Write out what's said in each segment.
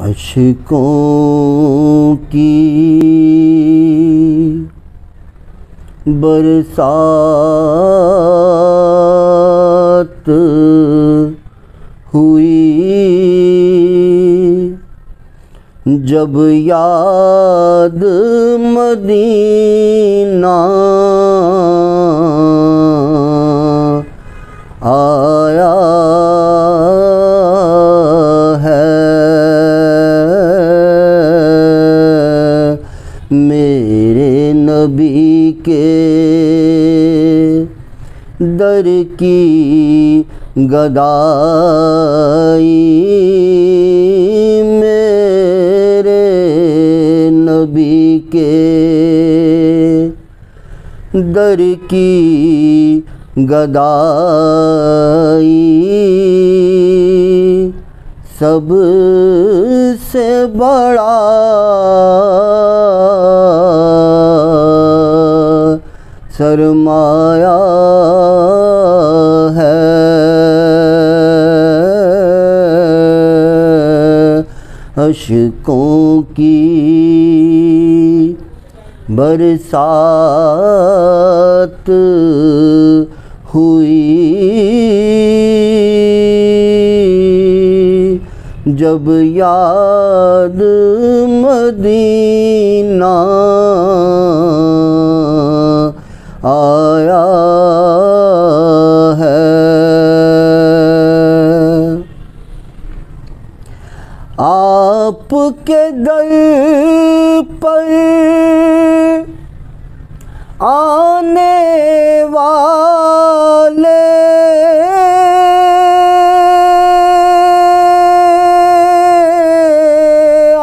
اشکوں کی برسات ہوئی جب یاد مدینہ آیا ہے، میرے نبی کے در کی گدائی، میرے نبی کے در کی گدائی سب سے بڑا سرمایہ ہے، اشکوں کی برسات ہوئی جب یاد مدینہ آیا ہے۔ آپ کے در پر آنے والے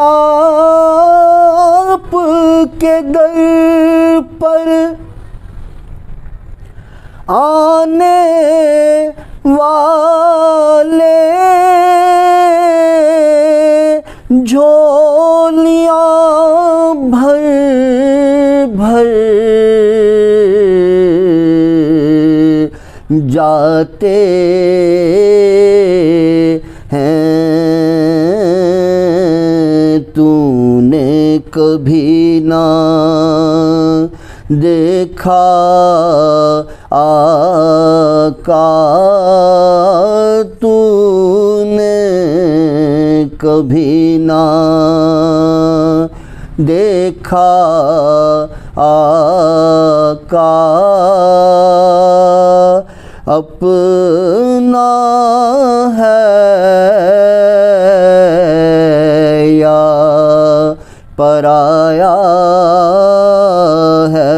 آپ کے در پر آنے والے جھولیاں بھر بھر جاتے ہیں، تو نے کبھی نہ دیکھا آقا، تو نے کبھی نہ دیکھا آقا، اپنا ہے یا پرایا ہے،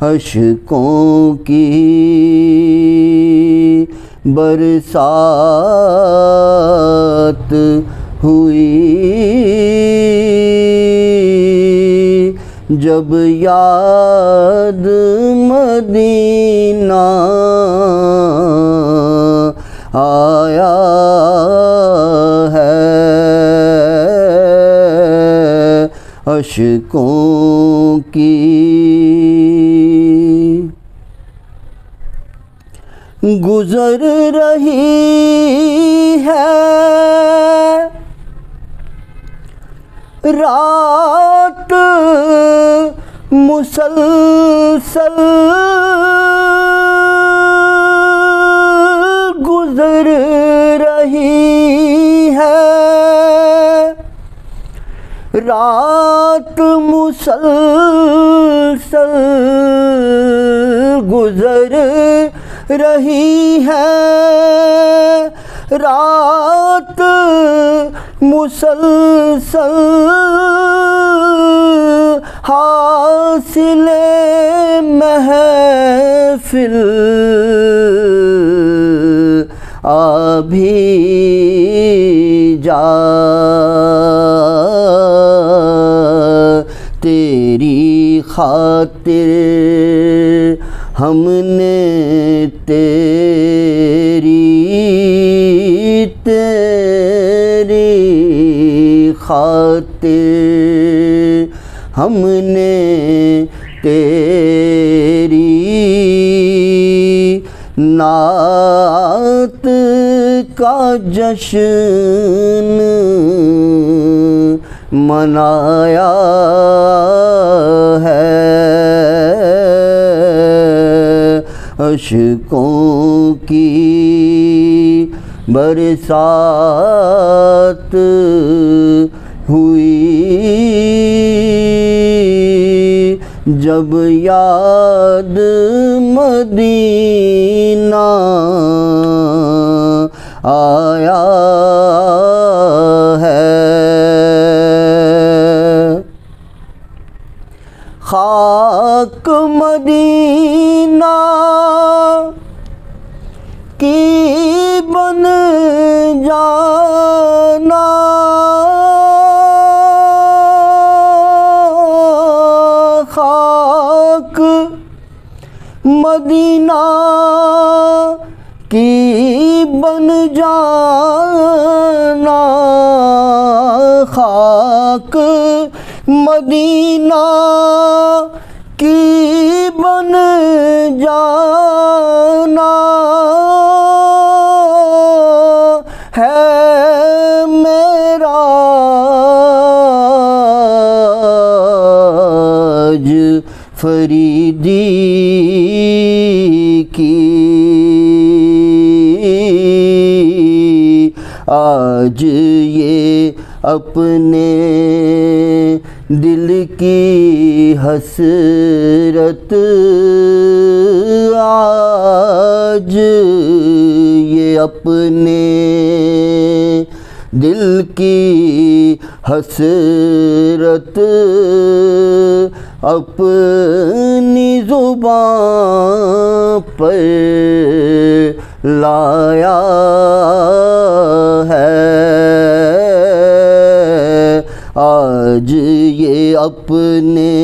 اشکوں کی برسات ہوئی جب یاد مدینہ آیا ہے، اشکوں کی گزر رہی ہے رات مسلسل، گزر رہی ہے رات مسلسل، گزر رہی ہے رات مسلسل، حاصل محفل ابھی جا، تیری خاطر ہم نے تیری خاطر ہم نے تیری نعت کا جشن منایا ہے، اشکوں کی برسات ہوئی جب یاد مدینہ آیا ہے۔ خاک مدینہ کی بن جانا، خاک مدینہ کی بن جانا، خاک مدینہ کی بن جانا ہے معراج فریدی کی۔ آج یہ اپنے دل کی حسرت، آج یہ اپنے دل کی حسرت اپنی زبان پر لایا ہے، آج یہ اپنے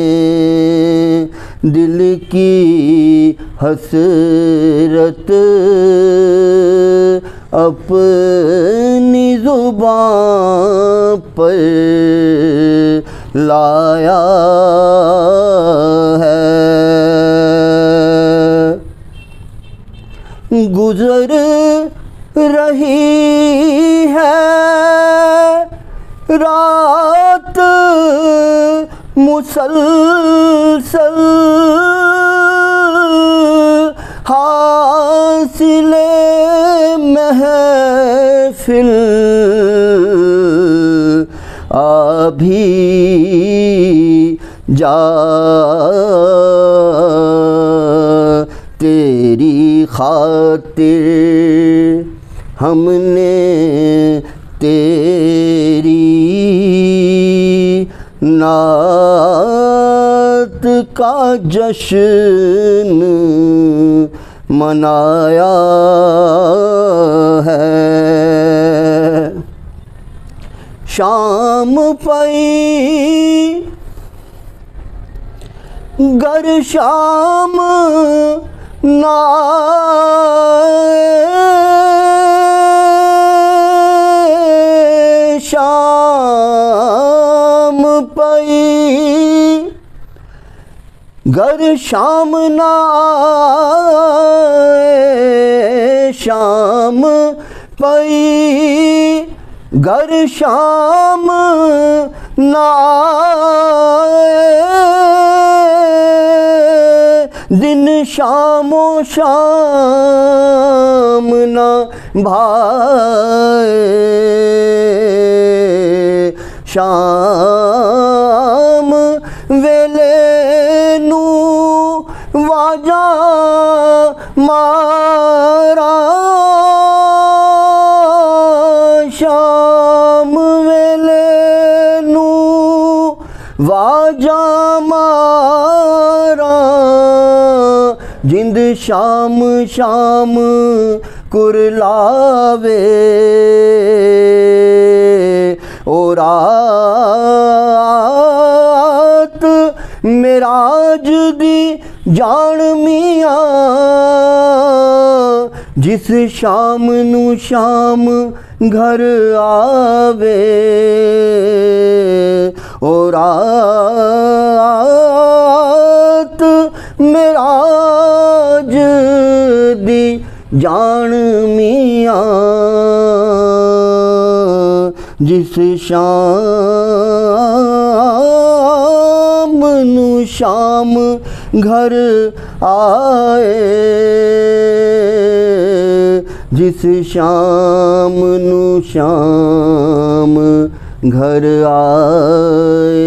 دل کی حسرت اپنی زبان پر لایا ہے۔ گزر رہی ہے رات مسلسل، حاصل محفل ابھی جا، تیری خاطر ہم نے تیری نعت کا جشن منایا ہے۔ شام پئی گر شام نہ آئے، شام پئی گر شام نہ آئے، شام پئی گر شام نہ آئے، دن شام و شام نہ بھائے، شام ویلے نو واجا مارا، شام ویلے نو واجا مارا، جند شام شام کرلاوے، او رات معراج دی جان میاں، جس شام نو شام گھر آوے، او رات معراج دی جان میاں جس شام نو شام گھر آئے جس شام نو شام گھر آئے